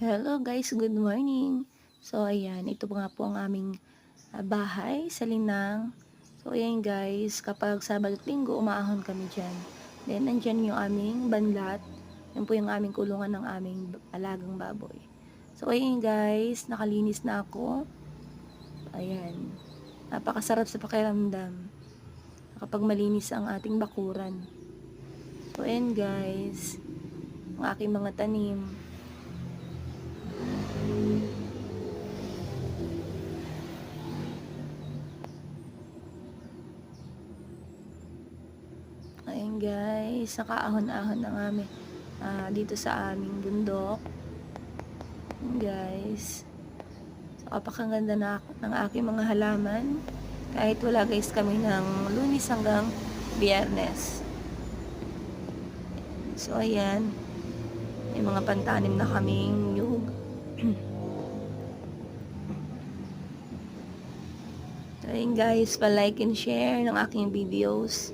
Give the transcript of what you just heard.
Hello guys, good morning. So ayan, ito nga po ang aming bahay sa Linang. So ayan guys, kapag Sabado at Linggo, umaahon kami dyan. Then nandyan yung aming banlat. Yan po yung aming kulungan ng aming alagang baboy. So ayan guys, nakalinis na ako. Ayan, napakasarap sa pakiramdam kapag malinis ang ating bakuran. So ayan guys, ang aking mga tanim. Ayan guys, nakaahon-ahon na kami dito sa aming bundok. Ayan guys. So, kapakaganda na ng aking mga halaman. Kahit wala guys kami ng Lunes hanggang Biyernes. So ayan, may mga pantanim na kaming nyug. So ayan guys, pa-like and share ng aking videos.